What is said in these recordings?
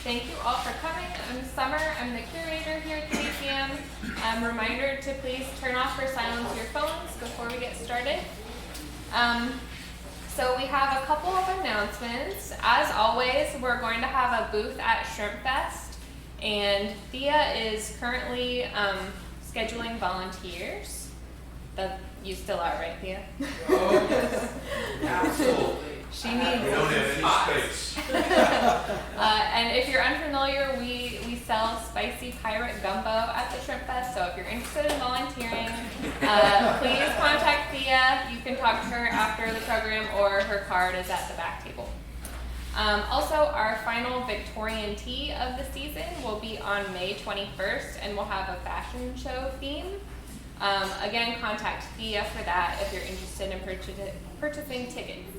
Thank you all for coming. I'm Summer. I'm the curator here at the museum. Reminder to please turn off or silence your phones before we get started. So we have a couple of announcements. As always, we're going to have a booth at Shrimp Fest, and Thea is currently scheduling volunteers. You still are, right, Thea? Oh, yes. Absolutely. She needs. We don't have any space. And if you're unfamiliar, we sell spicy pirate gumbo at the Shrimp Fest. So if you're interested in volunteering, please contact Thea. You can talk to her after the program, or her card is at the back table. Also, our final Victorian tea of the season will be on May 21st, and we'll have a fashion show theme. Again, contact Thea for that if you're interested in purchasing tickets.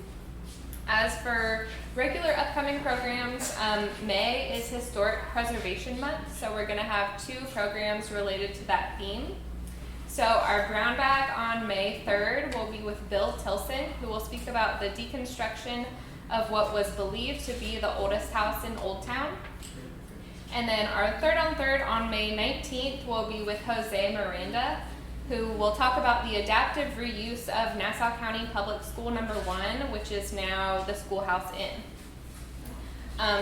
As for regular upcoming programs, May is Historic Preservation Month, so we're going to have 2 programs related to that theme. So our brown bag on May 3rd will be with Bill Tilson, who will speak about the deconstruction of what was believed to be the oldest house in Old Town. And then our third on third on May 19th will be with Jose Miranda, who will talk about the adaptive reuse of Nassau County Public School number 1, which is now the Schoolhouse Inn.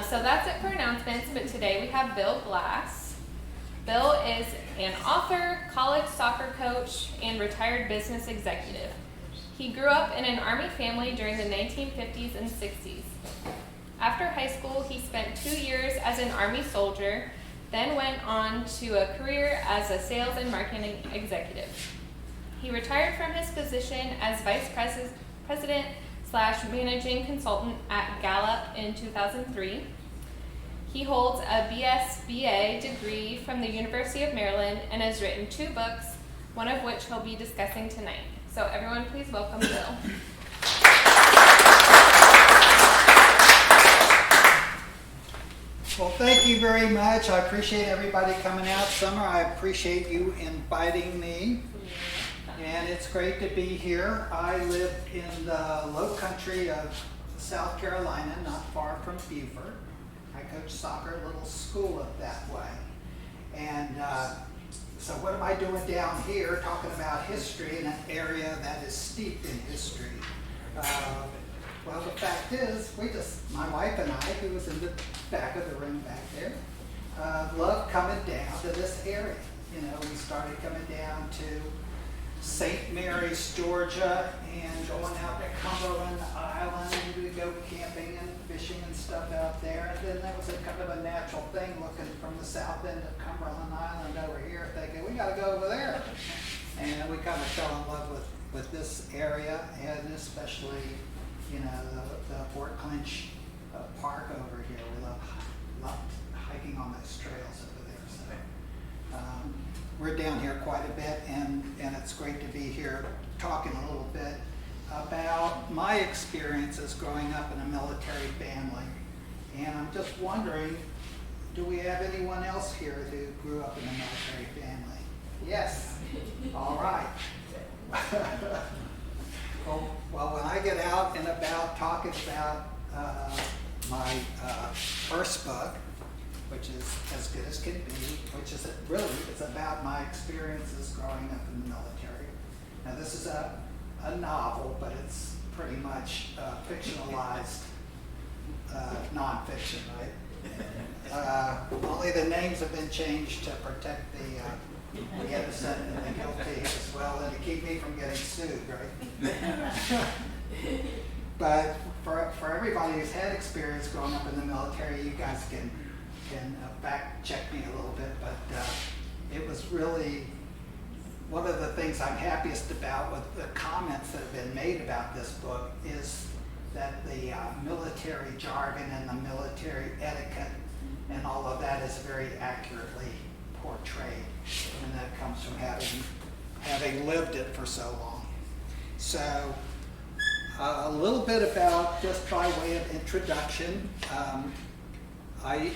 So that's it for announcements, but today we have Bill Glass. Bill is an author, college soccer coach, and retired business executive. He grew up in an Army family during the 1950s and 60s. After high school, he spent 2 years as an Army soldier, then went on to a career as a sales and marketing executive. He retired from his position as vice president/managing consultant at Gallup in 2003. He holds a BSBA degree from the University of Maryland and has written 2 books, one of which he'll be discussing tonight. So everyone, please welcome Bill. Well, thank you very much. I appreciate everybody coming out. Summer, I appreciate you inviting me. And it's great to be here. I live in the low country of South Carolina, not far from Beaufort. I coach soccer, a little school up that way. And so what am I doing down here talking about history in an area that is steeped in history? Well, the fact is, my wife and I, who was in the back of the room back there, loved coming down to this area. You know, we started coming down to St. Mary's, Georgia, and going out to Cumberland Island. We would go camping and fishing and stuff out there. And then that was a kind of a natural thing, looking from the south end of Cumberland Island over here, thinking, we got to go over there. And we kind of fell in love with this area, and especially, you know, the Fort Clinch Park over here. We love hiking on those trails over there. So we're down here quite a bit, and it's great to be here talking a little bit about my experiences growing up in a military family. And I'm just wondering, do we have anyone else here who grew up in a military family? Yes. All right. Well, when I get out and about talking about my first book, which is As Good as Can Be, which is it's about my experiences growing up in the military. Now this is a novel, but it's pretty much fictionalized nonfiction, right? Only the names have been changed to protect the innocent and the guilty as well, and to keep me from getting sued, right? But for everybody who's had experience growing up in the military, you guys can fact check me a little bit, but it was really one of the things I'm happiest about with the comments that have been made about this book is that the military jargon and the military etiquette and all of that is very accurately portrayed, and that comes from having lived it for so long. So a little bit about, just by way of introduction, I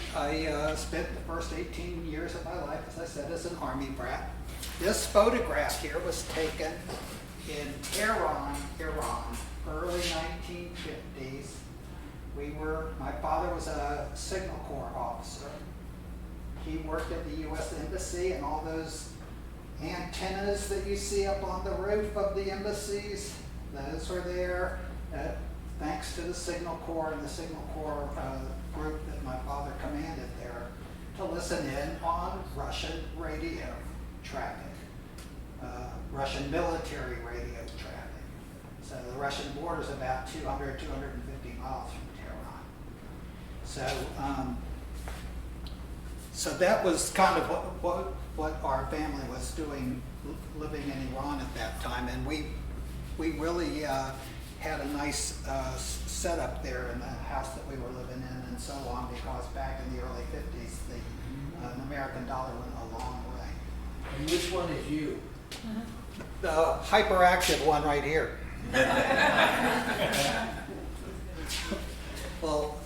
spent the first 18 years of my life, as I said, as an Army brat. This photograph here was taken in Tehran, Iran, early 1950s. My father was a Signal Corps officer. He worked at the U.S. Embassy, and all those antennas that you see up on the roof of the embassies, those were there thanks to the Signal Corps and the Signal Corps group that my father commanded there to listen in on Russian radio traffic, Russian military radio traffic. So the Russian border is about 200, 250 miles from Tehran. So that was kind of what our family was doing, living in Iran at that time, and we really had a nice setup there in the house that we were living in and so on, because back in the early 50s, the American dollar went a long way. And which one is you? The hyperactive one right here. Well,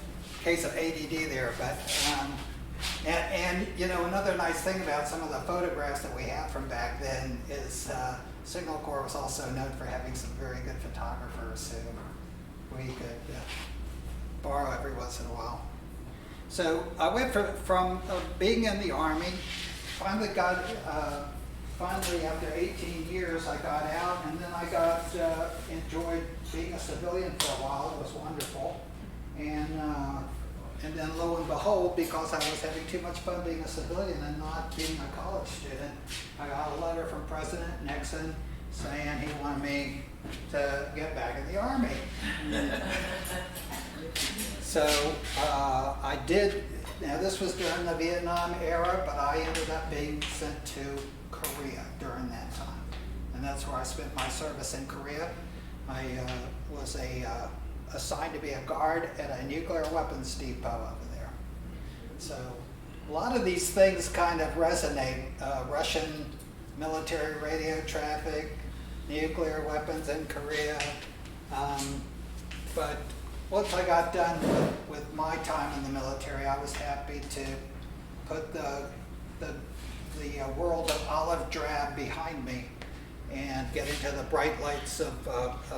case of ADD there, but and you know, another nice thing about some of the photographs that we have from back then is Signal Corps was also known for having some very good photographers who we could borrow every once in a while. So I went from being in the Army, finally after 18 years I got out, and then I enjoyed being a civilian for a while. It was wonderful. And then lo and behold, because I was having too much fun being a civilian and not being a college student, I got a letter from President Nixon saying he wanted me to get back in the Army. So I did. Now this was during the Vietnam era, but I ended up being sent to Korea during that time. And that's where I spent my service in Korea. I was assigned to be a guard at a nuclear weapons depot over there. So a lot of these things kind of resonate. Russian military radio traffic, nuclear weapons in Korea. But once I got done with my time in the military, I was happy to put the world of olive drab behind me and get into the bright lights of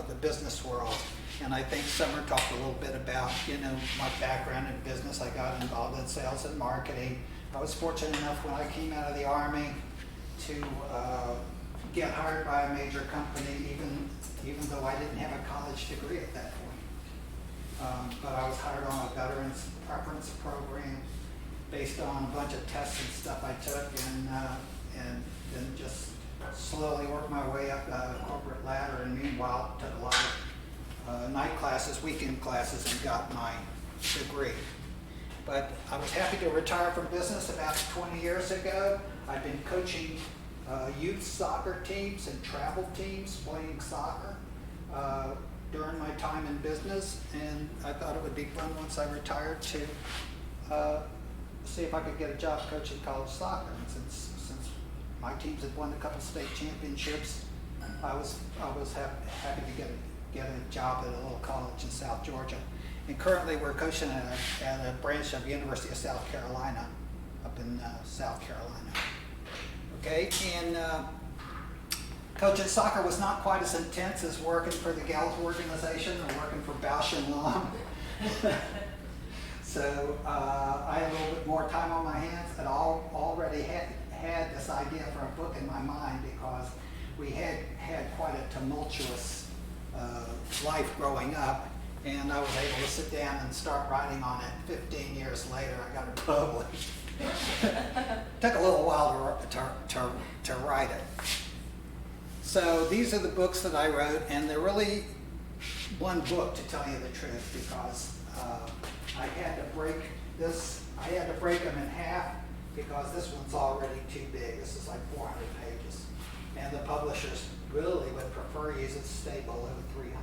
the business world. And I think Summer talked a little bit about, you know, my background in business. I got involved in sales and marketing. I was fortunate enough when I came out of the Army to get hired by a major company, even though I didn't have a college degree at that point. But I was hired on a veterans preference program based on a bunch of tests and stuff I took, and then just slowly worked my way up the corporate ladder, and meanwhile took a lot of night classes, weekend classes, and got my degree. But I was happy to retire from business about 20 years ago. I've been coaching youth soccer teams and travel teams playing soccer during my time in business, and I thought it would be fun once I retired to see if I could get a job coaching college soccer. And since my teams had won a couple state championships, I was happy to get a job at a little college in South Georgia. And currently we're coaching at a branch of University of South Carolina up in South Carolina. Okay, and coaching soccer was not quite as intense as working for the Gallup organization or working for Bausch and Lomb. So I had a little bit more time on my hands, and already had this idea for a book in my mind, because we had quite a tumultuous life growing up, and I was able to sit down and start writing on it. 15 years later, I got it published. Took a little while to write it. So these are the books that I wrote, and they're really one book, to tell you the truth, because I had to break them in half, because this one's already too big. This is like 400 pages, and the publishers really would prefer you to stay below 300.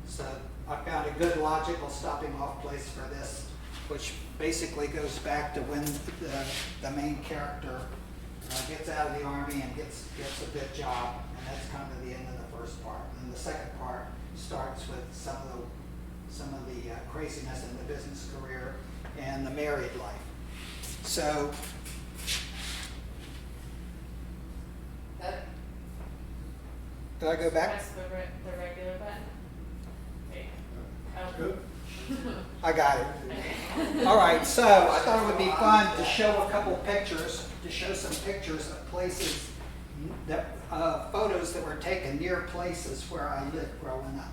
So I found a good logical stopping off place for this, which basically goes back to when the main character gets out of the Army and gets a good job, and that's kind of the end of the first part. And the second part starts with some of the craziness in the business career and the married life. So did I go back? Press the regular button. Good. I got it. All right, so I thought it would be fun to show a couple pictures, to show some pictures of places, that photos that were taken near places where I lived growing up,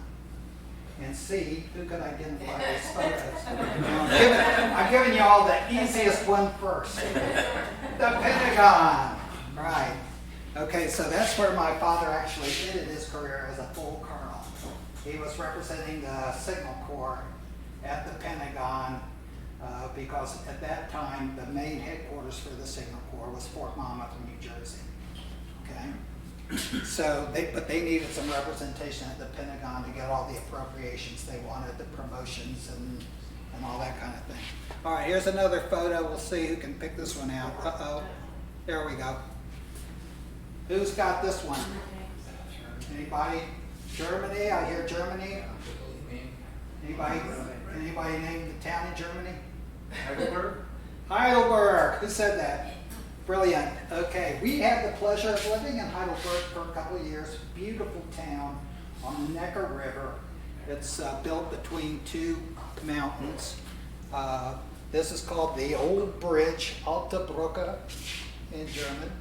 and see who could identify those photos. I'm giving you all the easiest one first. The Pentagon. Right. Okay, so that's where my father actually ended his career as a full colonel. He was representing the Signal Corps at the Pentagon because at that time the main headquarters for the Signal Corps was Fort Monmouth, New Jersey. Okay, so they needed some representation at the Pentagon to get all the appropriations they wanted, the promotions and all that kind of thing. All right, here's another photo. We'll see who can pick this one out. Uh-oh, there we go. Who's got this one? Anybody? Germany? I hear Germany. Anybody name the town in Germany? Heidelberg? Heidelberg. Who said that? Brilliant. Okay, we had the pleasure of living in Heidelberg for a couple of years. Beautiful town on the Neckar River. It's built between two mountains. This is called the Old Bridge, Alte Brücke in German.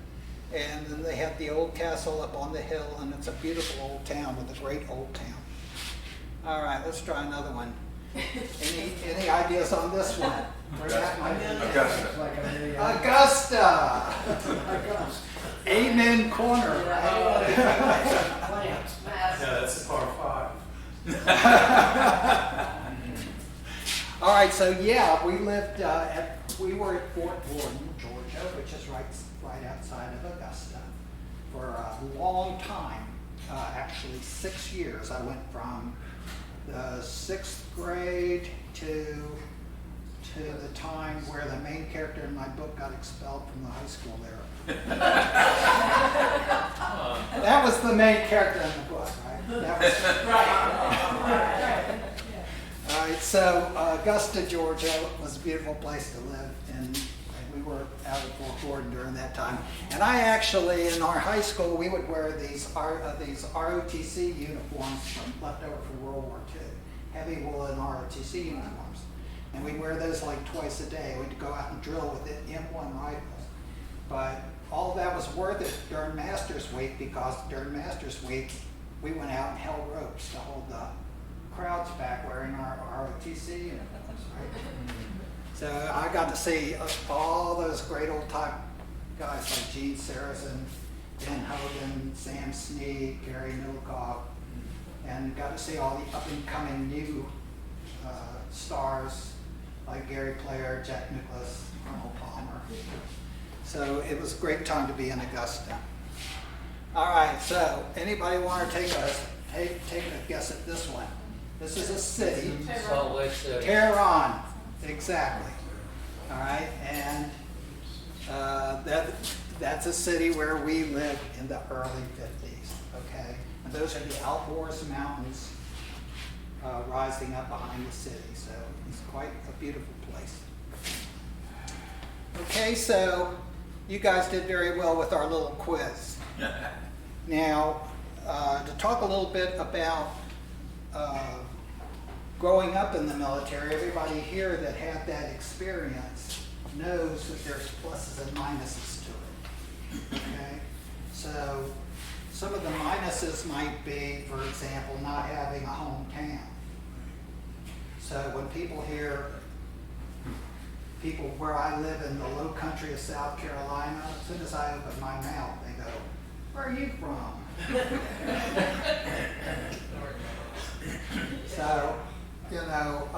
And then they have the old castle up on the hill, and it's a beautiful old town with a great old town. All right, let's try another one. Any ideas on this one? Augusta. Amen Corner. Yeah, that's par 5. All right, so yeah, we lived we were at Fort Gordon, Georgia, which is right outside of Augusta, for a long time. Actually, 6 years. I went from the 6th grade to the time where the main character in my book got expelled from the high school there. That was the main character in the book, right? That was, Right. all right, so Augusta, Georgia was a beautiful place to live, and we were out at Fort Gordon during that time. And I actually, in our high school, we would wear these ROTC uniforms left over from World War II, heavy woolen ROTC uniforms. And we'd wear those like twice a day. We'd go out and drill with it M1 rifles. But all of that was worth it during Masters Week, because during Masters Week, we went out and held ropes to hold the crowds back wearing our ROTC uniforms, right? So I got to see all those great old time guys like Gene Saracen, Ben Hogan, Sam Snead, Gary Middlecoff, and got to see all the up and coming new stars like Gary Player, Jack Nicklaus, Arnold Palmer. So it was a great time to be in Augusta. All right, so anybody want to take a guess at this one? This is a city. Salt Lake City. Tehran, exactly. All right, and that's a city where we lived in the early 50s, okay? And those are the Alborz Mountains rising up behind the city, so it's quite a beautiful place. Okay, so you guys did very well with our little quiz. Now, to talk a little bit about growing up in the military, everybody here that had that experience knows that there's pluses and minuses to it. Okay? So some of the minuses might be, for example, not having a hometown. So when people hear people where I live in the low country of South Carolina, as soon as I open my mouth, they go, "Where are you from?" So, you know,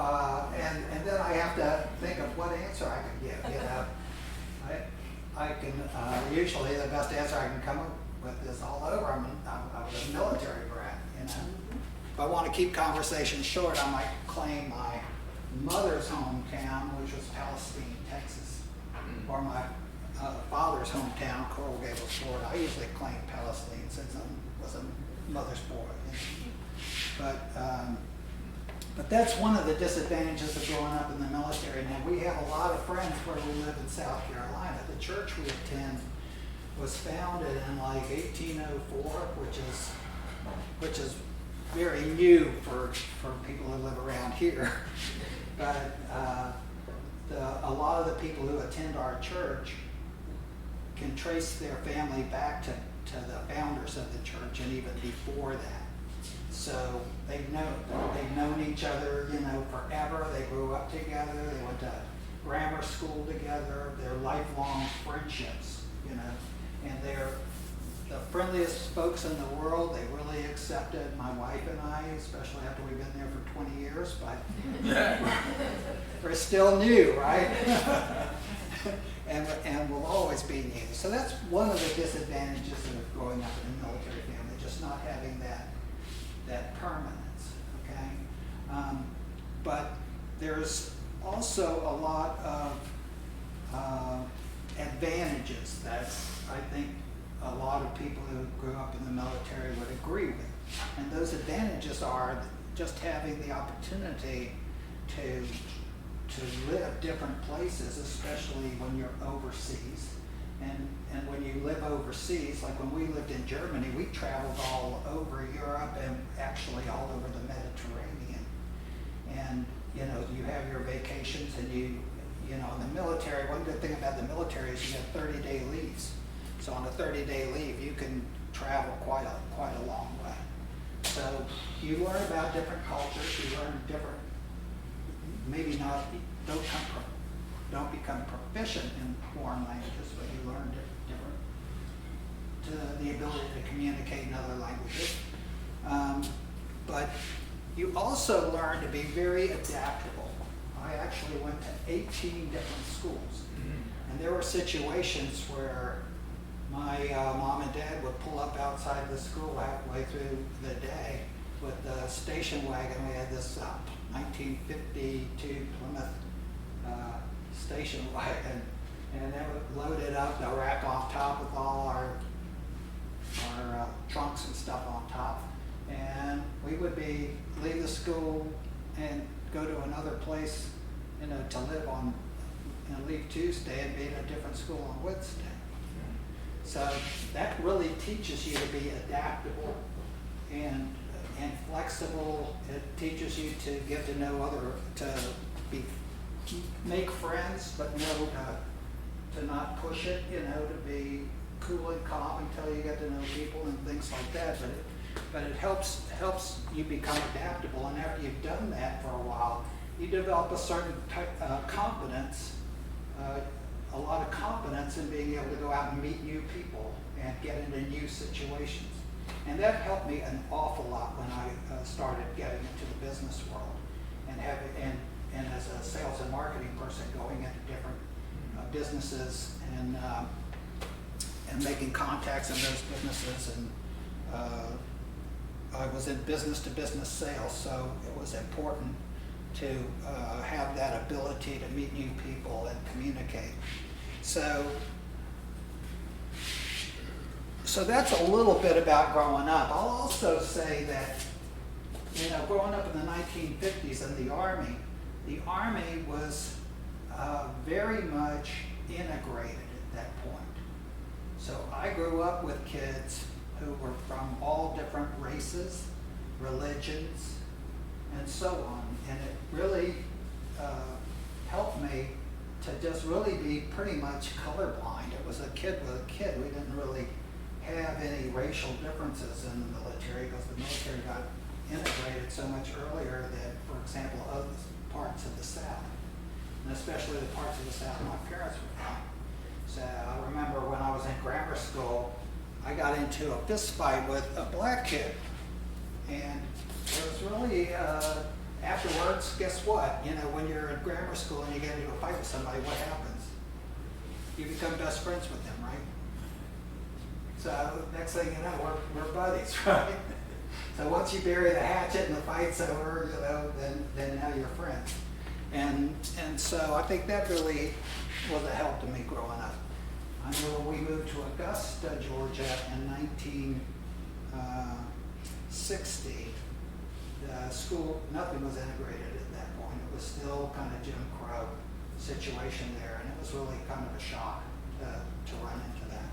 and then I have to think of what answer I can give, you know. I can, usually the best answer I can come up with is all over. I was a military brat, you know. If I want to keep conversation short, I might claim my mother's hometown, which was Palestine, Texas, or my father's hometown, Coral Gables, Florida. I usually claim Palestine since I was a mother's boy. You know. But that's one of the disadvantages of growing up in the military. Now, we have a lot of friends where we live in South Carolina. The church we attend was founded in like 1804, which is very new for people who live around here. But a lot of the people who attend our church can trace their family back to the founders of the church and even before that. So they've known each other, forever. They grew up together. They went to grammar school together. They're lifelong friendships, and they're the friendliest folks in the world. They really accepted my wife and I, especially after we've been there for 20 years, but we're still new, right? and will always be new. So that's one of the disadvantages of growing up in a military family, just not having that permanence, okay? But there's also a lot of advantages that I think a lot of people who grew up in the military would agree with. And those advantages are just having the opportunity to live different places, especially when you're overseas. And when you live overseas, like when we lived in Germany, we traveled all over Europe and actually all over the Mediterranean. And you have your vacations, and in the military, one good thing about the military is you have 30-day leaves. So on a 30-day leave, you can travel quite a long way. So you learn about different cultures. You learn different, maybe not, don't become proficient in foreign languages, but you learn the ability to communicate in other languages. But you also learn to be very adaptable. I actually went to 18 different schools. And there were situations where my mom and dad would pull up outside the school halfway through the day with the station wagon. We had this 1952 Plymouth station wagon, and they would load it up, the rack on top with all our trunks and stuff on top. And we would leave the school and go to another place, to live on, and leave Tuesday and be at a different school on Wednesday. So that really teaches you to be adaptable and flexible. It teaches you to get to know make friends, but to not push it, to be cool and calm until you get to know people and things like that. But it helps you become adaptable, and after you've done that for a while, you develop a certain confidence, a lot of confidence in being able to go out and meet new people and get into new situations. And that helped me an awful lot when I started getting into the business world and as a sales and marketing person going into different businesses and making contacts in those businesses. And I was in business-to-business sales, so it was important to have that ability to meet new people and communicate. So that's a little bit about growing up. I'll also say that, growing up in the 1950s in the Army was very much integrated at that point. So I grew up with kids who were from all different races, religions, and so on. And it really helped me to just really be pretty much colorblind. It was a kid with a kid. We didn't really have any racial differences in the military because the military got integrated so much earlier than, for example, other parts of the South, and especially the parts of the South my parents were from. So I remember when I was in grammar school, I got into a fist fight with a black kid, and it was really, afterwards, guess what? When you're in grammar school and you get into a fight with somebody, what happens? You become best friends with them, right? So next thing you know, we're buddies, right? So once you bury the hatchet and the fight's over, then now you're friends. And so I think that really was a help to me growing up. I know when we moved to Augusta, Georgia in 1960, the school, nothing was integrated at that point. It was still kind of Jim Crow situation there, and it was really kind of a shock to run into that.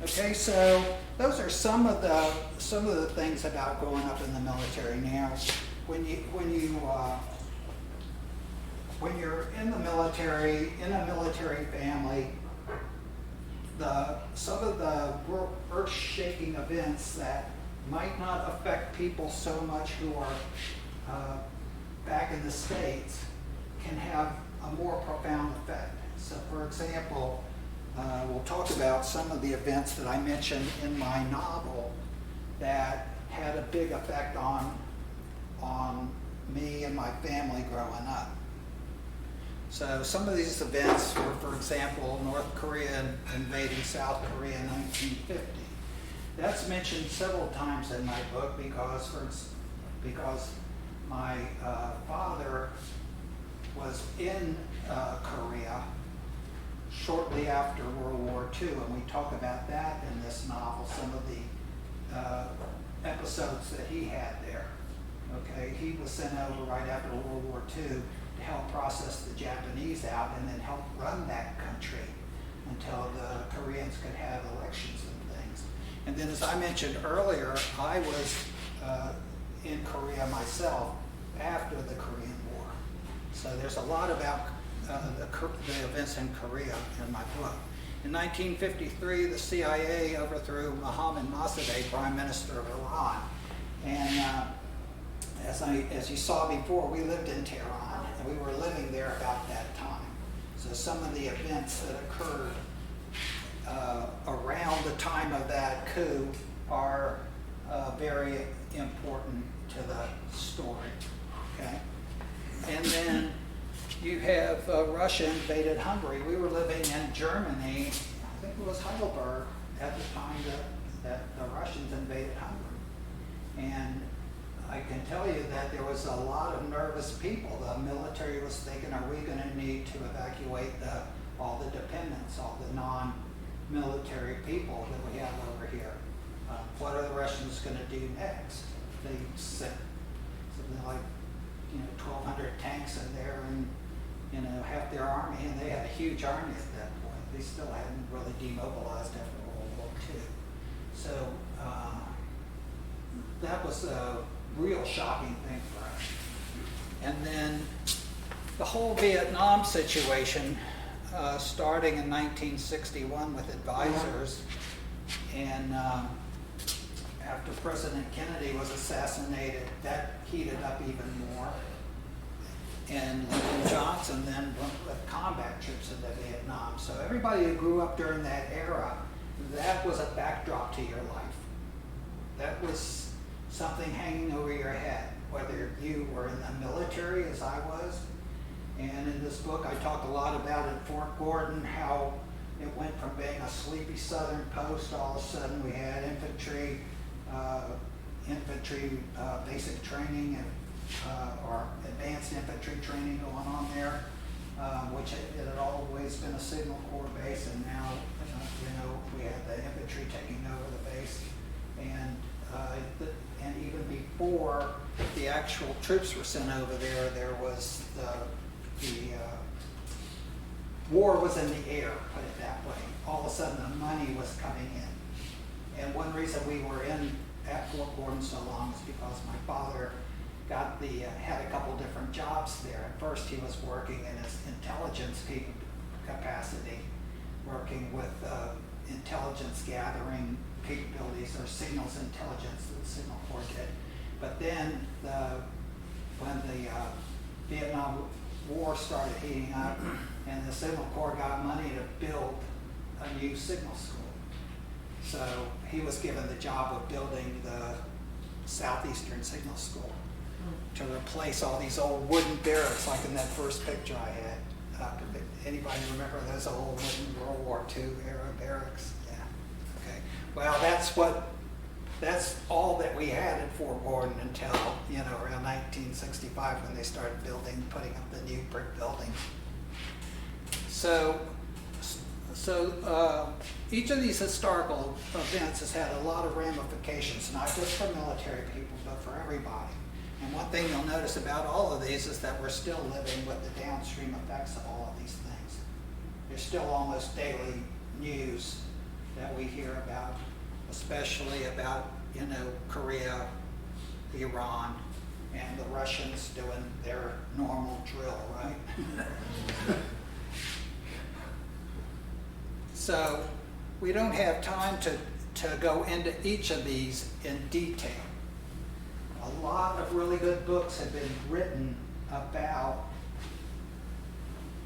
Okay, so those are some of the things about growing up in the military. Now, when you're in the military, in a military family, some of the earth-shaking events that might not affect people so much who are back in the States can have a more profound effect. So, for example, we'll talk about some of the events that I mentioned in my novel that had a big effect on me and my family growing up. So some of these events were, for example, North Korea invading South Korea in 1950. That's mentioned several times in my book because my father was in Korea shortly after World War II, and we talk about that in this novel, some of the episodes that he had there. Okay, he was sent over right after World War II to help process the Japanese out and then help run that country until the Koreans could have elections and things. And then, as I mentioned earlier, I was in Korea myself after the Korean War. So there's a lot about the events in Korea in my book. In 1953, the CIA overthrew Mohammad Mossadegh, Prime Minister of Iran. And as you saw before, we lived in Tehran, and we were living there about that time. So some of the events that occurred around the time of that coup are very important to the story. Okay, and then you have Russia invaded Hungary. We were living in Germany. I think it was Heidelberg at the time that the Russians invaded Hungary. And I can tell you that there was a lot of nervous people. The military was thinking, are we going to need to evacuate all the dependents, all the non-military people that we have over here? What are the Russians going to do next? They sent something like 1,200 tanks in there and half their army, and they had a huge army at that point. They still hadn't really demobilized after World War II. So that was a real shocking thing for us. And then the whole Vietnam situation, starting in 1961 with advisors, and after President Kennedy was assassinated, that heated up even more. And Lyndon Johnson then went with combat troops into Vietnam. So everybody who grew up during that era, that was a backdrop to your life. That was something hanging over your head, whether you were in the military, as I was. And in this book, I talk a lot about at Fort Gordon, how it went from being a sleepy southern post, all of a sudden we had infantry basic training and or advanced infantry training going on there, which it had always been a Signal Corps base, and now we had the infantry taking over the base, and even before the actual troops were sent over there, there was the war was in the air, put it that way. All of a sudden, the money was coming in, and one reason we were at Fort Gordon so long is because my father had a couple different jobs there. At first, he was working in his intelligence capacity, working with intelligence gathering capabilities, or signals intelligence that the Signal Corps did. But then, when the Vietnam War started heating up, and the Signal Corps got money to build a new signal school. So he was given the job of building the Southeastern Signal School to replace all these old wooden barracks, like in that first picture I had. Anybody remember those old wooden World War II era barracks? Yeah. Okay. Well, that's all that we had at Fort Gordon until around 1965, when they started putting up the new brick buildings. So each of these historical events has had a lot of ramifications, not just for military people, but for everybody. And one thing you'll notice about all of these is that we're still living with the downstream effects of all of these things. There's still almost daily news that we hear about, especially about, Korea, Iran, and the Russians doing their normal drill, right? So we don't have time to go into each of these in detail. A lot of really good books have been written about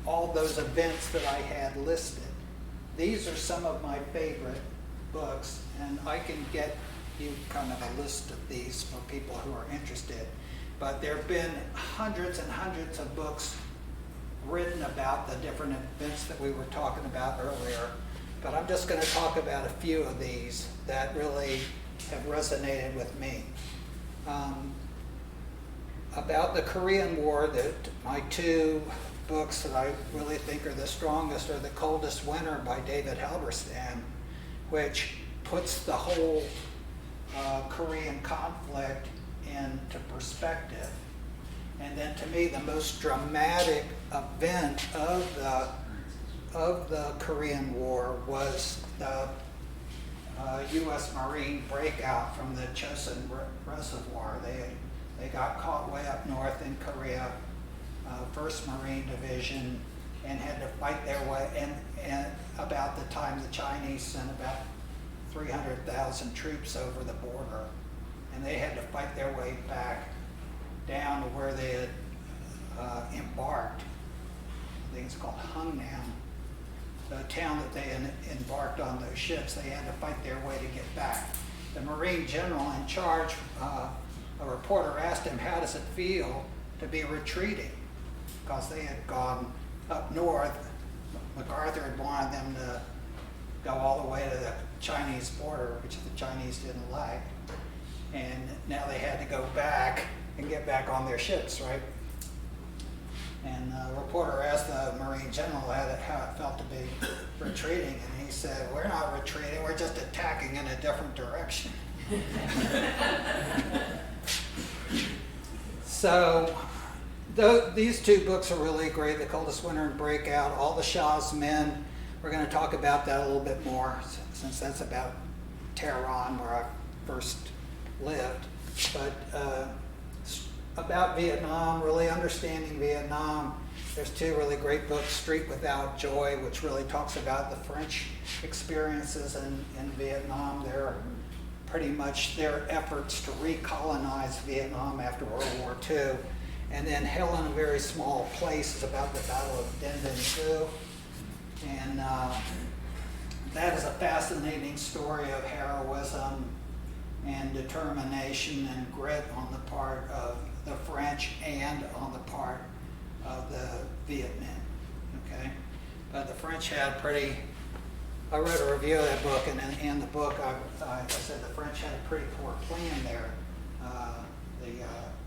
all those events that I had listed. These are some of my favorite books, and I can get you kind of a list of these for people who are interested. But there have been hundreds and hundreds of books written about the different events that we were talking about earlier. But I'm just going to talk about a few of these that really have resonated with me. About the Korean War, my two books that I really think are the strongest are The Coldest Winter by David Halberstam, which puts the whole Korean conflict into perspective. And then to me, the most dramatic event of the Korean War was the U.S. Marine breakout from the Chosin Reservoir. They got caught way up north in Korea, 1st Marine Division, and had to fight their way. And about the time the Chinese sent about 300,000 troops over the border, and they had to fight their way back down to where they had embarked. I think it's called Hungnam, the town that they had embarked on those ships. They had to fight their way to get back. The Marine general in charge, a reporter asked him, how does it feel to be retreating? Because they had gone up north. MacArthur had wanted them to go all the way to the Chinese border, which the Chinese didn't like. And now they had to go back and get back on their ships, right? And the reporter asked the Marine general how it felt to be retreating, and he said, we're not retreating, we're just attacking in a different direction. So these two books are really great, The Coldest Winter and Breakout, All the Shah's Men. We're going to talk about that a little bit more, since that's about Tehran, where I first lived. But about Vietnam, really understanding Vietnam, there's two really great books, Street Without Joy, which really talks about the French experiences in Vietnam. They're pretty much their efforts to recolonize Vietnam after World War II. And then Hell in a Very Small Place is about the Battle of Dien Bien Phu. And that is a fascinating story of heroism and determination and grit on the part of the French and on the part of the Viet Minh, okay? But the French had I read a review of that book, and in the book I said the French had a pretty poor plan there. The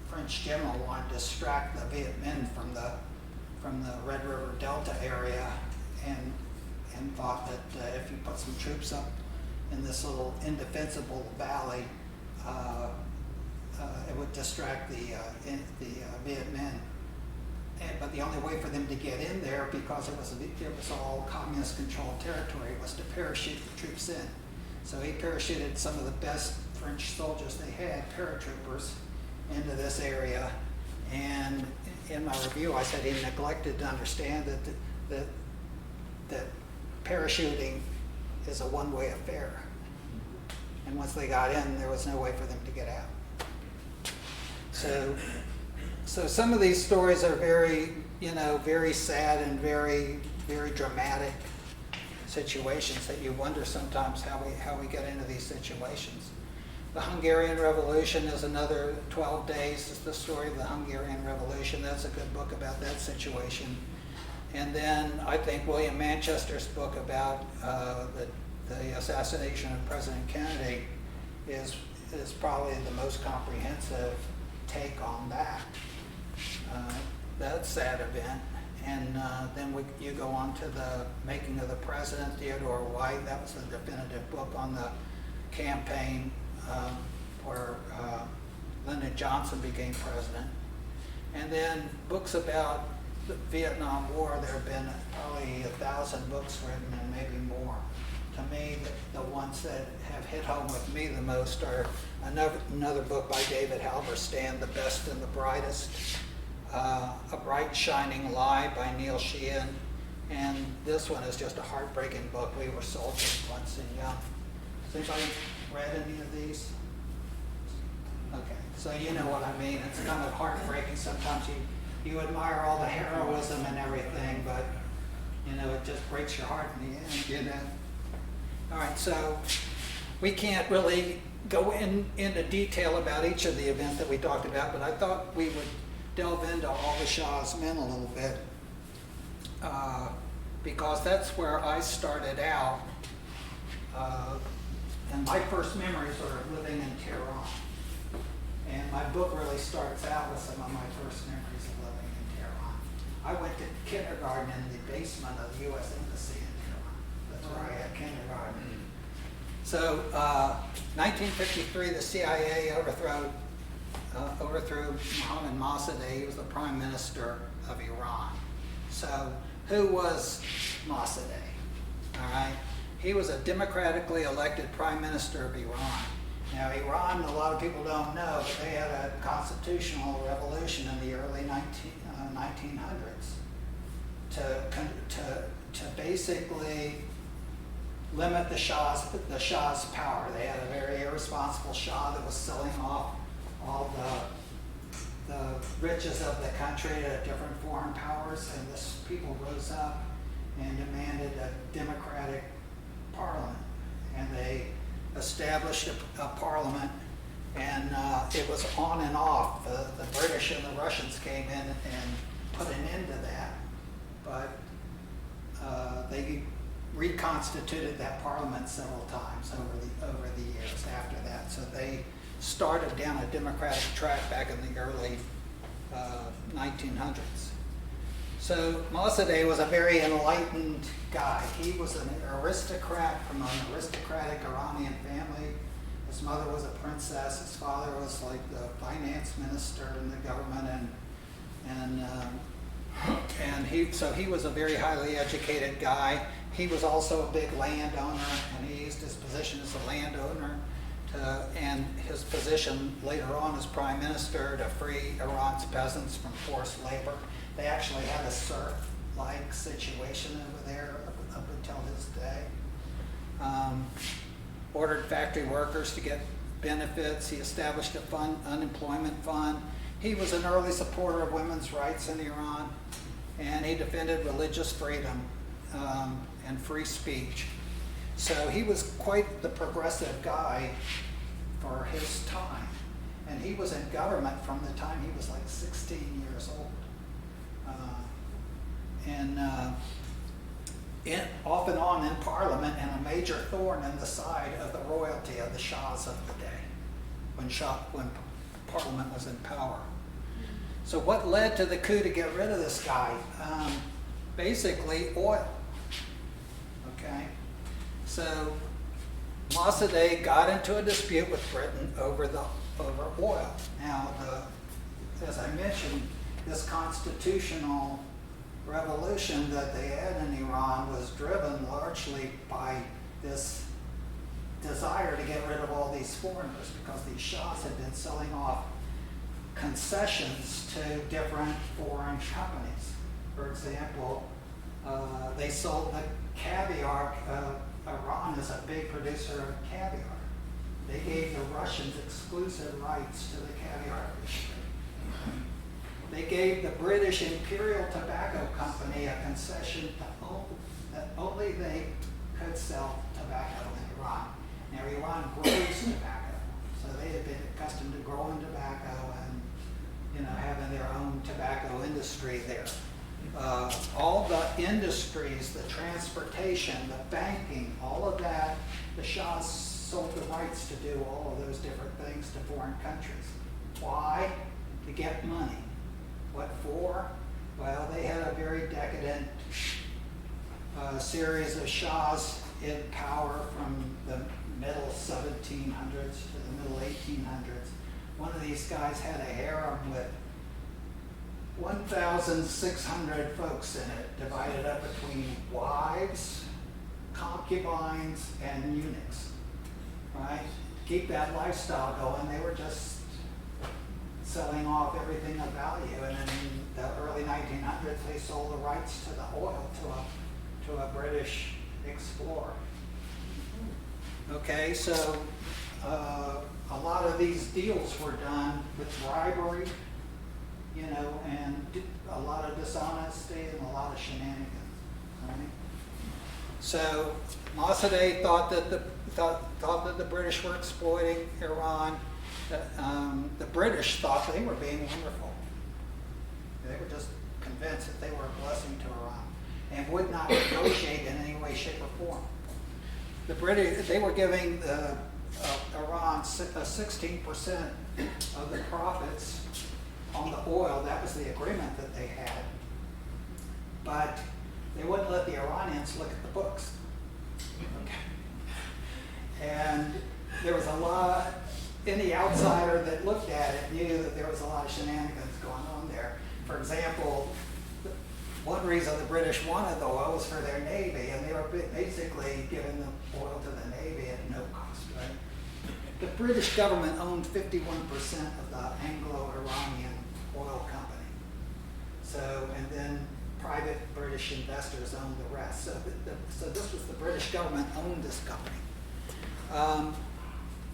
French general wanted to distract the Viet Minh from the Red River Delta area, and thought that if you put some troops up in this little indefensible valley, it would distract the Viet Minh. But the only way for them to get in there, because it was all communist-controlled territory, was to parachute the troops in. So he parachuted some of the best French soldiers they had, paratroopers, into this area. And in my review, I said he neglected to understand that parachuting is a one-way affair. And once they got in, there was no way for them to get out. So some of these stories are very, very sad and very, very dramatic situations that you wonder sometimes how we get into these situations. The Hungarian Revolution is another 12 Days. Is the story of the Hungarian Revolution. That's a good book about that situation. And then I think William Manchester's book about the assassination of President Kennedy is probably the most comprehensive take on that sad event. And then you go on to The Making of the President, Theodore White. That was the definitive book on the campaign where Lyndon Johnson became president. And then books about the Vietnam War. There have been probably 1,000 books written, and maybe more. to me, the ones that have hit home with me the most are another book by David Halberstam, The Best and the Brightest, A Bright Shining Lie by Neil Sheehan, and this one is just a heartbreaking book, We Were Soldiers Once and Young. Has anybody read any of these? Okay, so you know what I mean. It's kind of heartbreaking. Sometimes you admire all the heroism and everything, but you know, it just breaks your heart in the end, you know. All right, so we can't really go into detail about each of the events that we talked about, but I thought we would delve into all the Shah's men a little bit, because that's where I started out, and my first memories are living in Tehran. And my book really starts out with some of my first memories of living in Tehran. I went to kindergarten in the basement of the U.S. Embassy in Tehran. That's where I had kindergarten. So, 1953, the CIA overthrew Mohammad Mossadegh. He was the prime minister of Iran. So, who was Mossadegh? All right, he was a democratically elected prime minister of Iran. Now, Iran, a lot of people don't know, but they had a constitutional revolution in the early 1900s to basically limit the Shah's power. They had a very irresponsible Shah that was selling off all the riches of the country to different foreign powers, and this people rose up and demanded a democratic parliament, and they established a parliament, and it was on and off. The British and the Russians came in and put an end to that, but they reconstituted that parliament several times over the years after that. So they started down a democratic track back in the early 1900s. So Mossadegh was a very enlightened guy. He was an aristocrat from an aristocratic Iranian family. His mother was a princess. His father was like the finance minister in the government, and he was a very highly educated guy. He was also a big landowner, and he used his position as a landowner and his position later on as prime minister to free Iran's peasants from forced labor. They actually had a serf-like situation over there up until his day. Ordered factory workers to get benefits. He established a unemployment fund. He was an early supporter of women's rights in Iran, and he defended religious freedom and free speech. So he was quite the progressive guy for his time. And he was in government from the time he was like 16 years old. Off and on in Parliament, and a major thorn in the side of the royalty of the Shahs of the day, when Parliament was in power. So what led to the coup to get rid of this guy? Basically oil. Okay, so Mossadegh got into a dispute with Britain over oil. Now, as I mentioned, this constitutional revolution that they had in Iran was driven largely by this desire to get rid of all these foreigners, because these Shahs had been selling off concessions to different foreign companies. For example, they sold the caviar. Iran is a big producer of caviar. They gave the Russians exclusive rights to the caviar industry. They gave the British Imperial Tobacco Company a concession that only they could sell tobacco in Iran. Now, Iran grows tobacco, so they had been accustomed to growing tobacco and having their own tobacco industry there. All the industries, the transportation, the banking, all of that, the Shahs sold the rights to do all of those different things to foreign countries. Why? To get money. What for? Well, they had a very decadent series of Shahs in power from the middle 1700s to the middle 1800s. One of these guys had a harem with 1,600 folks in it, divided up between wives, concubines and eunuchs, right? Keep that lifestyle going. They were just selling off everything of value, and then in the early 1900s, they sold the rights to the oil to a British explorer. Okay, so a lot of these deals were done with bribery, you know, and a lot of dishonesty and a lot of shenanigans. Right? So Mossadegh thought that the British were exploiting Iran. The British thought they were being wonderful. They were just convinced that they were a blessing to Iran and would not negotiate in any way, shape, or form. The British, they were giving Iran 16% of the profits on the oil. That was the agreement that they had. But they wouldn't let the Iranians look at the books. Okay. And there was a lot, any outsider that looked at it knew that there was a lot of shenanigans going on there. For example, one reason the British wanted the oil was for their Navy, and they were basically giving the oil to the Navy at no cost, right? The British government owned 51% of the Anglo-Iranian oil company. So, and then private British investors owned the rest. So this was the British government owned this company.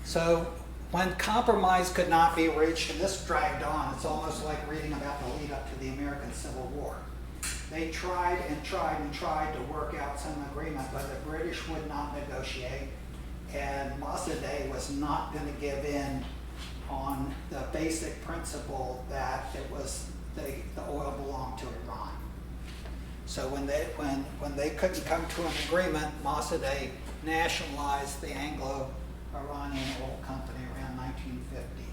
So when compromise could not be reached, and this dragged on, it's almost like reading about the lead up to the American Civil War. They tried and tried and tried to work out some agreement, but the British would not negotiate, and Mossadegh was not going to give in on the basic principle that it was the oil belonged to Iran. So when they couldn't come to an agreement, Mossadegh nationalized the Anglo-Iranian Oil Company around 1950.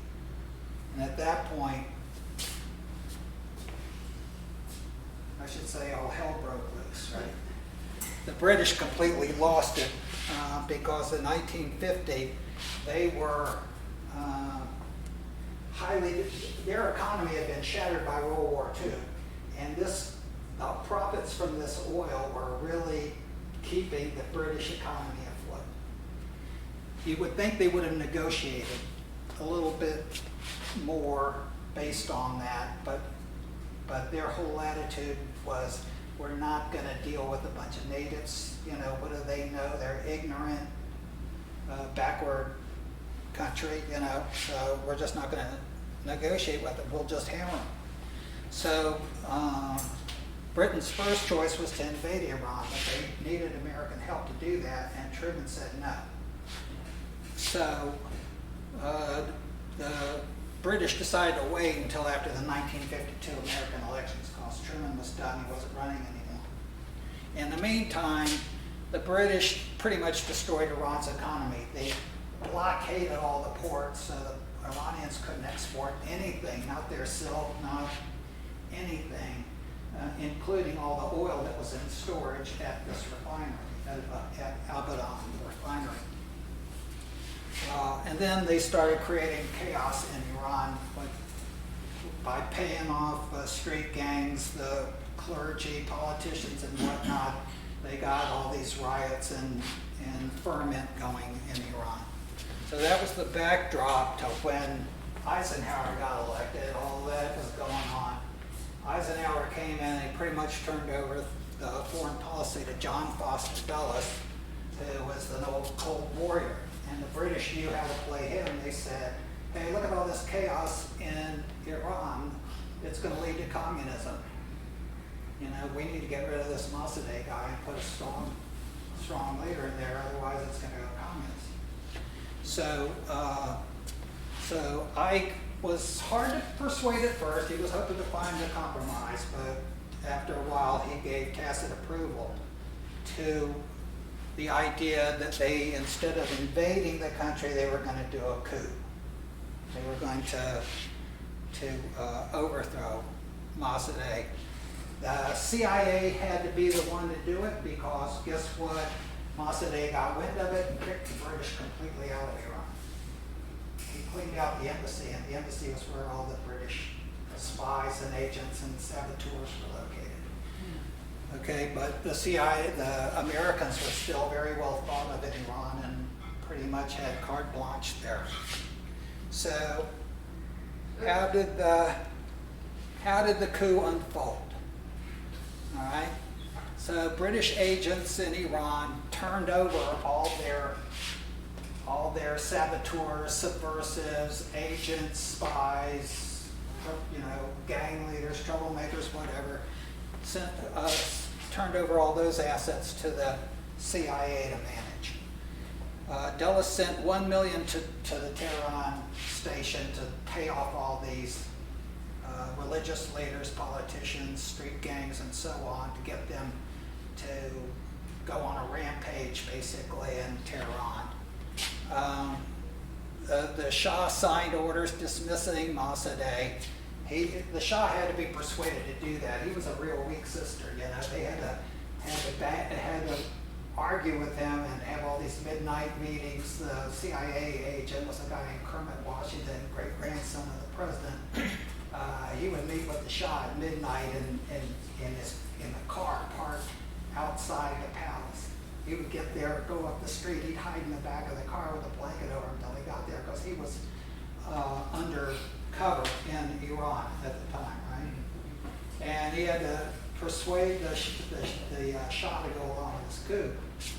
And at that point, I should say all hell broke loose, right? The British completely lost it because in 1950 they were their economy had been shattered by World War II, and the profits from this oil were really keeping the British economy afloat. You would think they would have negotiated a little bit more based on that, but their whole attitude was, we're not going to deal with a bunch of natives. You know, what do they know? They're ignorant, backward country, you know, so we're just not going to negotiate with them. We'll just hammer them. So Britain's first choice was to invade Iran, but they needed American help to do that, and Truman said no. So the British decided to wait until after the 1952 American elections because Truman was done, he wasn't running anymore. In the meantime, the British pretty much destroyed Iran's economy. They blockaded all the ports so the Iranians couldn't export anything, not their silk, not anything, including all the oil that was in storage at this refinery, at Abadan refinery. And then they started creating chaos in Iran by paying off street gangs, the clergy, politicians, and whatnot. They got all these riots and ferment going in Iran. So that was the backdrop to when Eisenhower got elected. All that was going on. Eisenhower came in and he pretty much turned over the foreign policy to John Foster Dulles, who was an old Cold Warrior. And the British knew how to play him. They said, hey, look at all this chaos in Iran. It's going to lead to communism. You know, we need to get rid of this Mossadegh guy and put a strong leader in there, otherwise it's going to go communist. So Ike was hard to persuade at first. He was hoping to find a compromise, but after a while he gave tacit approval to the idea that they, instead of invading the country, they were going to do a coup. They were going to overthrow Mossadegh. The CIA had to be the one to do it because guess what? Mossadegh got wind of it and kicked the British completely out of Iran. He cleaned out the embassy, and the embassy was where all the British spies and agents and saboteurs were located. Okay, but the CIA, the Americans were still very well thought of in Iran and pretty much had carte blanche there. So how did the coup unfold? All right. So British agents in Iran turned over all their saboteurs, subversives, agents, spies, gang leaders, troublemakers, whatever. Turned over all those assets to the CIA to manage. Dulles sent $1 million to the Tehran station to pay off all these religious leaders, politicians, street gangs, and so on, to get them to go on a rampage, basically, in Tehran. The Shah signed orders dismissing Mossadegh. The Shah had to be persuaded to do that. He was a real weak sister, They had to argue with him and have all these midnight meetings. The CIA agent was a guy named Kermit Washington, great-grandson of the president. He would meet with the Shah at midnight in the car parked outside the palace. He would get there, go up the street, he'd hide in the back of the car with a blanket over him until he got there, because he was undercover in Iran at the time, right? And he had to persuade the Shah to go along with this coup.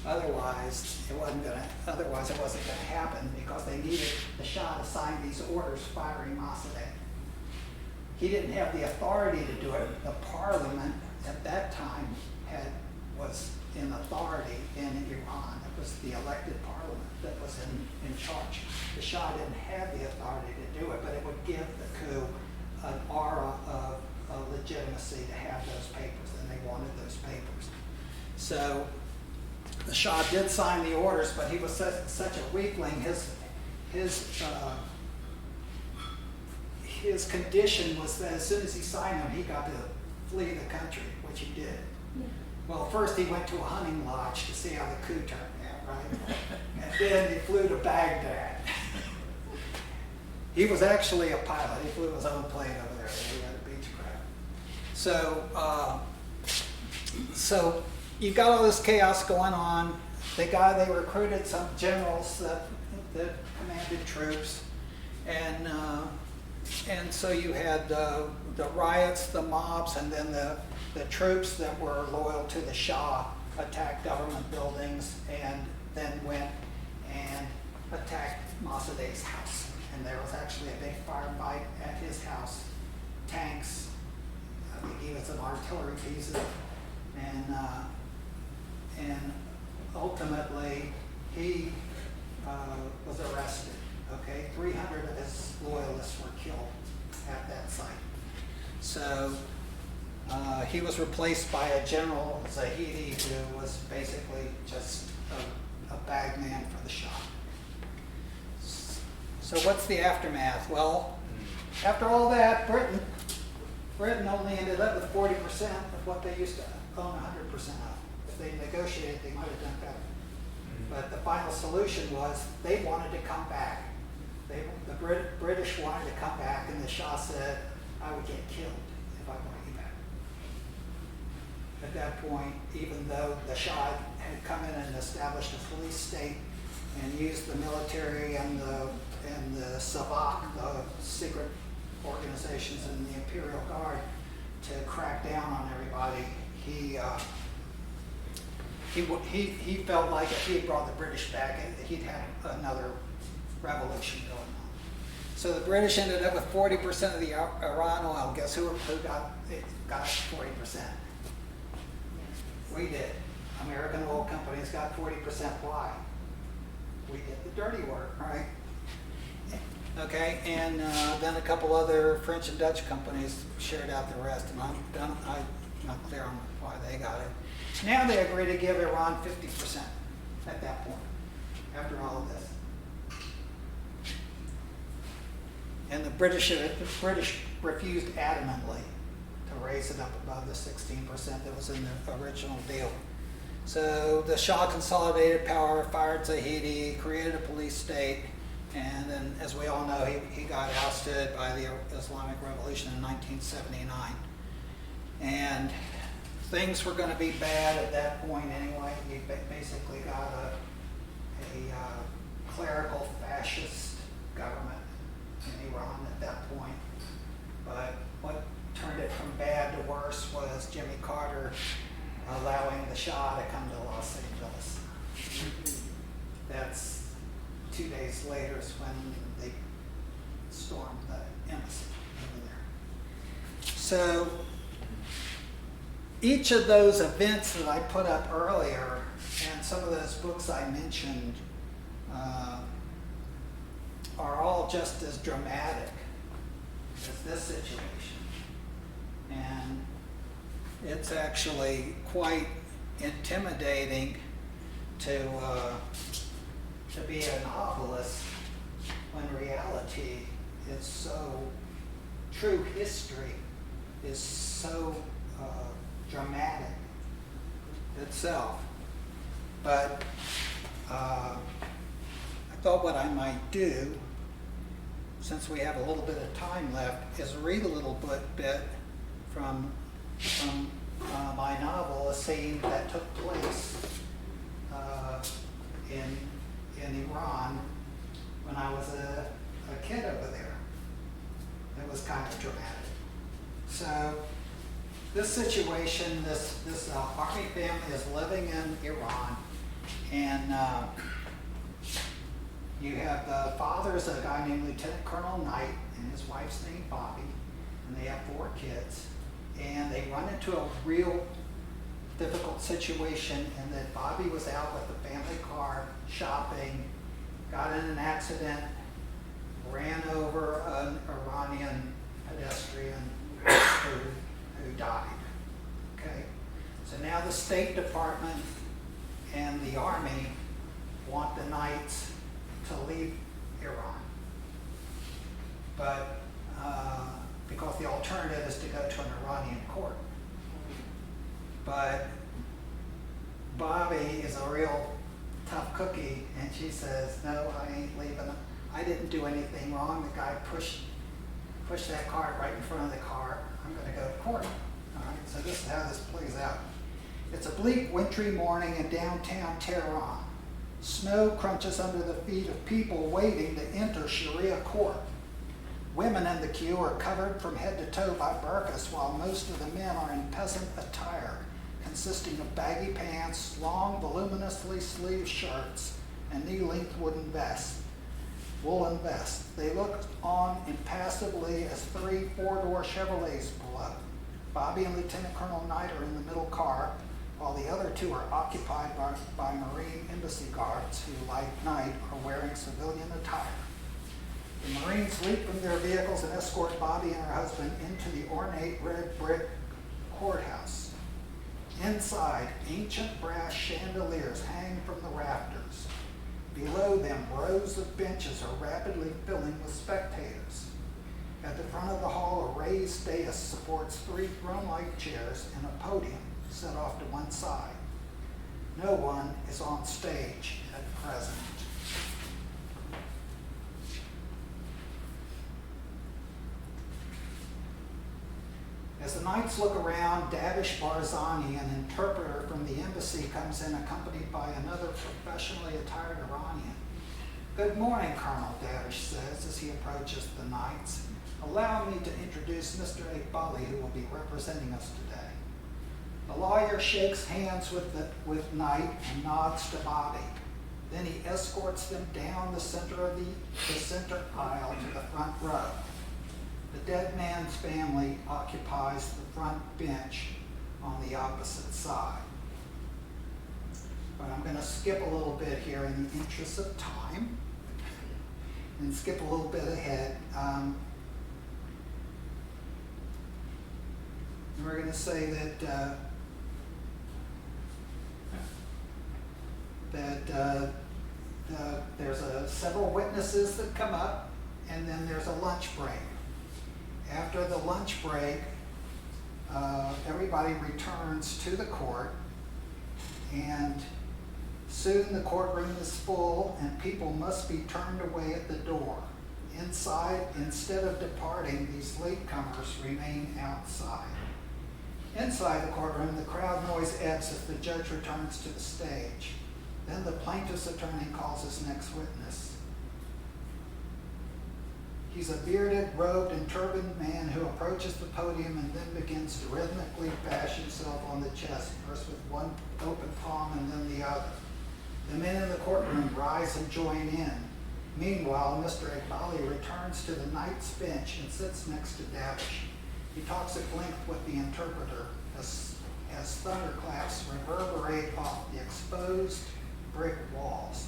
Otherwise, it wasn't going to happen, because they needed the Shah to sign these orders firing Mossadegh. He didn't have the authority to do it. The parliament at that time was in authority in Iran. It was the elected parliament that was in charge. The Shah didn't have the authority to do it, but it would give the coup an aura of legitimacy to have those papers, and they wanted those papers. So the Shah did sign the orders, but he was such a weakling. His condition was that as soon as he signed them, he got to flee the country, which he did. Yeah. Well, first he went to a hunting lodge to see how the coup turned out, right? And then he flew to Baghdad. He was actually a pilot. He flew his own plane over there. He had a Beechcraft. So you've got all this chaos going on. They recruited some generals that commanded troops, and so you had the riots, the mobs, and then the troops that were loyal to the Shah attacked government buildings, and then went and attacked Mossadegh's house. And there was actually a big firefight at his house. Tanks, I think he was an artillery piece, and ultimately he was arrested. Okay, 300 of his loyalists were killed at that site. So he was replaced by a General Zahidi, who was basically just a bagman for the Shah. So what's the aftermath? Well, after all that, Britain only ended up with 40% of what they used to own 100% of. If they negotiated, they might have done better. But the final solution was they wanted to come back. The British wanted to come back, and the Shah said, I would get killed if I brought you back. At that point, even though the Shah had come in and established a police state and used the military and the Savak, the secret organizations in the Imperial Guard, to crack down on everybody, he felt like if he had brought the British back, he'd had another revolution going on. So the British ended up with 40% of the Iran oil. Guess who got 40%? We did. American oil companies got 40%. Why? We did the dirty work, right? Okay, and then a couple other French and Dutch companies shared out the rest, and I'm not clear on why they got it. Now they agree to give Iran 50% at that point, after all of this. And the British refused adamantly to raise it up above the 16% that was in the original deal. So the Shah consolidated power, fired Zahidi, created a police state, and then, as we all know, he got ousted by the Islamic Revolution in 1979. And things were going to be bad at that point anyway. You basically got a clerical fascist government in Iran at that point. But what turned it from bad to worse was Jimmy Carter allowing the Shah to come to Los Angeles. That's 2 days later is when they stormed the embassy over there. So each of those events that I put up earlier and some of those books I mentioned are all just as dramatic as this situation. And it's actually quite intimidating to be a novelist when reality is so, true history is so dramatic itself. But I thought what I might do, since we have a little bit of time left, is read a little bit from my novel, a scene that took place in Iran when I was a kid over there. It was kind of dramatic. So this situation, this army family is living in Iran, and you have the father's a guy named Lieutenant Colonel Knight, and his wife's named Bobby, and they have 4 kids, and they run into a real difficult situation in that Bobby was out with the family car shopping, got in an accident, ran over an Iranian pedestrian who died. Okay, so now the State Department and the Army want the Knights to leave Iran, but because the alternative is to go to an Iranian court. But Bobby is a real tough cookie, and she says, no, I ain't leaving. I didn't do anything wrong. The guy pushed that cart right in front of the car. I'm going to go to court. All right, so this is how this plays out. It's a bleak, wintry morning in downtown Tehran. Snow crunches under the feet of people waiting to enter Sharia court. Women in the queue are covered from head to toe by burqas, while most of the men are in peasant attire, consisting of baggy pants, long, voluminously sleeved shirts, and knee-length woolen vests. They look on impassively as 3 four-door Chevrolets pull up. Bobby and Lieutenant Colonel Knight are in the middle car, while the other 2 are occupied by Marine embassy guards who, like Knight, are wearing civilian attire. The Marines leap from their vehicles and escort Bobby and her husband into the ornate red brick courthouse. Inside, ancient brass chandeliers hang from the rafters. Below them, rows of benches are rapidly filling with spectators. At the front of the hall, a raised dais supports 3 throne-like chairs and a podium set off to one side. No one is on stage at present. As the Knights look around, Davish Barzani, an interpreter from the embassy, comes in accompanied by another professionally attired Iranian. Good morning, Colonel, Davish says as he approaches the Knights. Allow me to introduce Mr. Iqbali, who will be representing us today. The lawyer shakes hands with Knight and nods to Bobby. Then he escorts them down the center of the center aisle to the front row. The dead man's family occupies the front bench on the opposite side. But I'm going to skip a little bit here in the interest of time and skip a little bit ahead. We're going to say that there's several witnesses that come up, and then there's a lunch break. After the lunch break, everybody returns to the court, and soon the courtroom is full and people must be turned away at the door. Inside, instead of departing, these latecomers remain outside. Inside the courtroom, the crowd noise ebbs as the judge returns to the stage. Then the plaintiff's attorney calls his next witness. He's a bearded, robed, and turbaned man who approaches the podium and then begins to rhythmically bash himself on the chest, first with one open palm and then the other. The men in the courtroom rise and join in. Meanwhile, Mr. Iqbali returns to the knight's bench and sits next to Davish. He talks at length with the interpreter as thunderclaps reverberate off the exposed brick walls.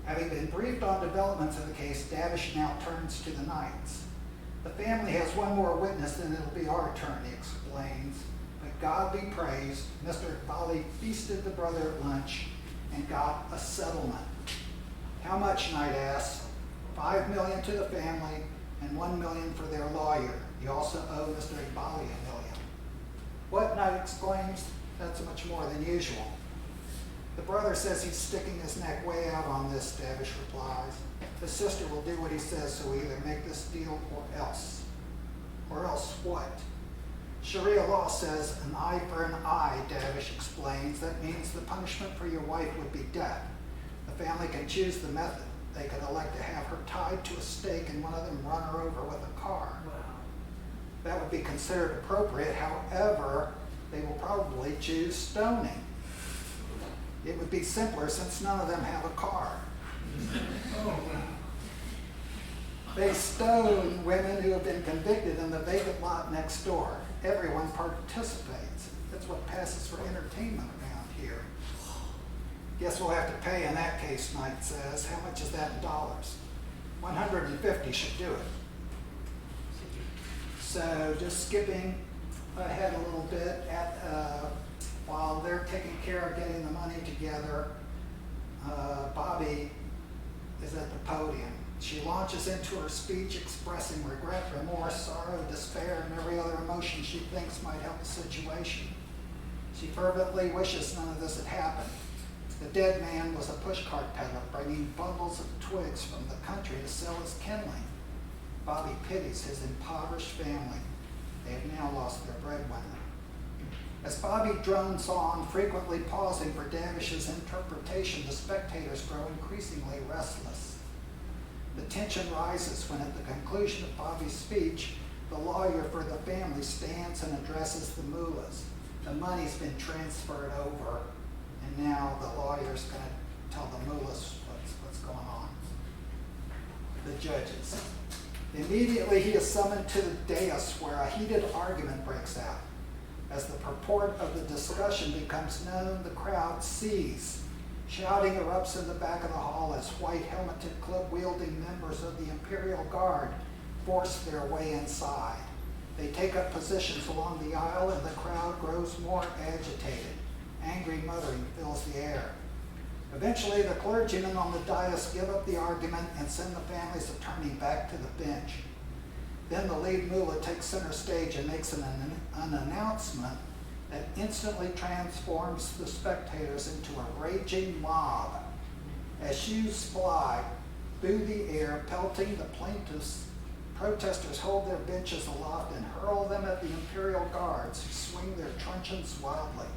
Having been briefed on developments of the case, Davish now turns to the knights. The family has one more witness and it'll be our turn, he explains. But God be praised, Mr. Iqbali feasted the brother at lunch and got a settlement. How much, Knight asks. $5 million to the family and $1 million for their lawyer. You also owe Mr. Iqbali $1 million. What, Knight exclaims, that's much more than usual. The brother says he's sticking his neck way out on this, Davish replies. His sister will do what he says, so we either make this deal or else. Or else what? Sharia law says an eye for an eye, Davish explains. That means the punishment for your wife would be death. The family can choose the method. They could elect to have her tied to a stake and one of them run her over with a car. Wow. That would be considered appropriate. However, they will probably choose stoning. It would be simpler since none of them have a car. They stone women who have been convicted in the vacant lot next door. Everyone participates. That's what passes for entertainment around here. Guess we'll have to pay in that case, Knight says. How much is that in dollars? 150 should do it. So just skipping ahead a little bit, while they're taking care of getting the money together, Bobby is at the podium. She launches into her speech expressing regret, remorse, sorrow, despair, and every other emotion she thinks might help the situation. She fervently wishes none of this had happened. The dead man was a pushcart peddler bringing bundles of twigs from the country to sell as kindling. Bobby pities his impoverished family. They have now lost their breadwinner. As Bobby drones on, frequently pausing for Davish's interpretation, the spectators grow increasingly restless. The tension rises when, at the conclusion of Bobby's speech, the lawyer for the family stands and addresses the mullahs. The money's been transferred over, and now the lawyer's going to tell the mullahs what's going on. The judges. Immediately he is summoned to the dais where a heated argument breaks out. As the purport of the discussion becomes known, the crowd sees. Shouting erupts in the back of the hall as white-helmeted, club-wielding members of the Imperial Guard force their way inside. They take up positions along the aisle and the crowd grows more agitated. Angry muttering fills the air. Eventually, the clergymen on the dais give up the argument and send the family's attorney back to the bench. Then the lead mullah takes center stage and makes an announcement that instantly transforms the spectators into a raging mob. As shoes fly through the air, pelting the plaintiffs, protesters hold their benches aloft and hurl them at the Imperial Guards, who swing their truncheons wildly.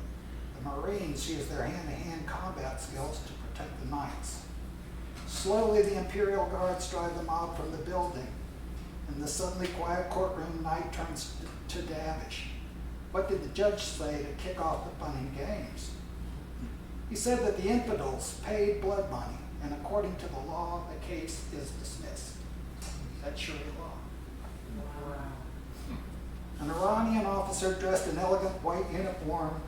The Marines use their hand-to-hand combat skills to protect the knights. Slowly, the Imperial Guards drive the mob from the building. In the suddenly quiet courtroom, Knight turns to Davish. What did the judge say to kick off the fun and games? He said that the infidels paid blood money, and according to the law, the case is dismissed. That's Sharia law. An Iranian officer dressed in elegant white uniform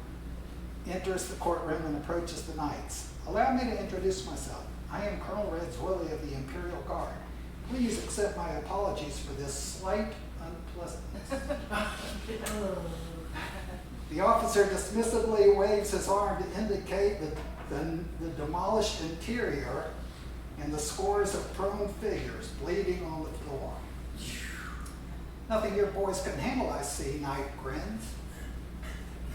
enters the courtroom and approaches the knights. Allow me to introduce myself. I am Colonel Redzwilly of the Imperial Guard. Please accept my apologies for this slight unpleasantness. The officer dismissively waves his arm to indicate the demolished interior and the scores of prone figures bleeding on the floor. Nothing your boys can handle, I see, Knight grins.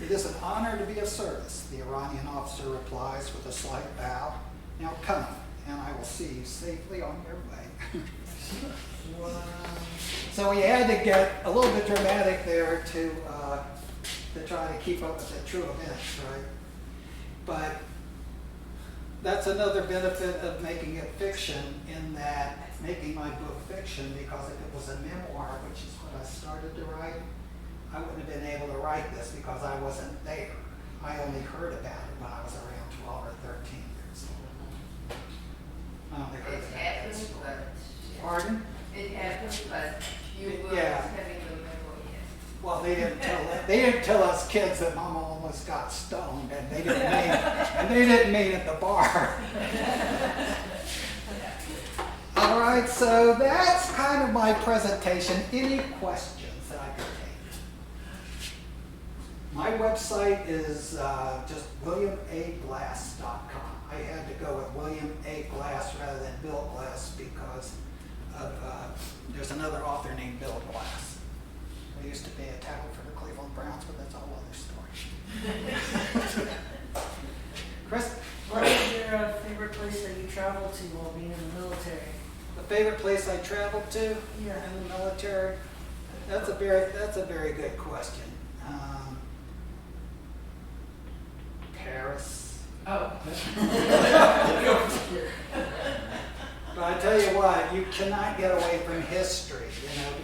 It is an honor to be of service, the Iranian officer replies with a slight bow. Now come, and I will see you safely on your way. Wow. So we had to get a little bit dramatic there to to try to keep up with the true events, right? But that's another benefit of making it fiction, in that making my book fiction, because if it was a memoir, which is what I started to write, I wouldn't have been able to write this because I wasn't there. I only heard about it when I was around 12 or 13 years old. I only heard It about that happens, story. but. Pardon? It happens, but you were Yeah. having the memory. Well, they didn't tell us kids that Mama almost got stoned, and they didn't mean at the bar. All right, so that's kind of my presentation. Any questions that I could take? My website is just williamaglass.com. I had to go with William A. Glass rather than Bill Glass because of there's another author named Bill Glass. I used to be a tackle for the Cleveland Browns, but that's a whole other story. Chris? What is your favorite place that you traveled to while being in the military? The favorite place I traveled to Yeah. in the military? That's a very good question. Paris. Oh. But I tell you what, you cannot get away from history,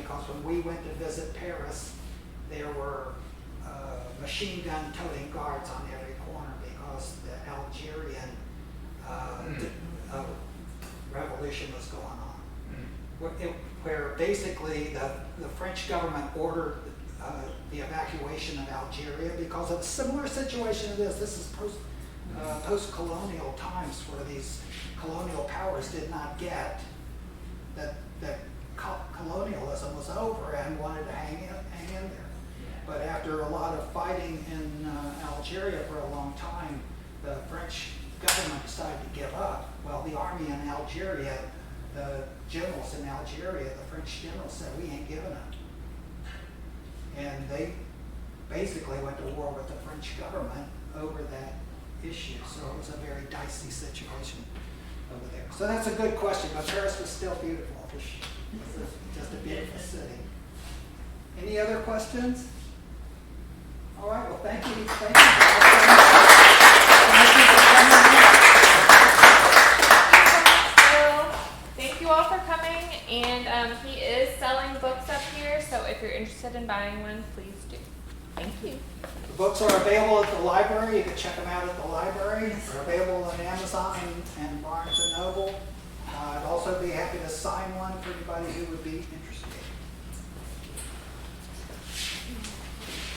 because when we went to visit Paris, there were machine gun toting guards on every corner because the Algerian revolution was going on. Where basically the French government ordered the evacuation of Algeria because of a similar situation to this. This is post-colonial times where these colonial powers did not get that colonialism was over and wanted to hang in there. But after a lot of fighting in Algeria for a long time, the French government decided to give up. Well, the army in Algeria, the generals in Algeria, the French generals said, we ain't giving up. And they basically went to war with the French government over that issue. So it was a very dicey situation over there. So that's a good question, but Paris was still beautiful. It's just a beautiful city. Any other questions? All right, well, thank you. Thank you Thank you all for coming, and he is selling books up here, so if you're interested in buying one, please do. Thank you. The books are available at the library. You can check them out at the library. They're available on Amazon and Barnes & Noble. I'd also be happy to sign one for anybody who would be interested.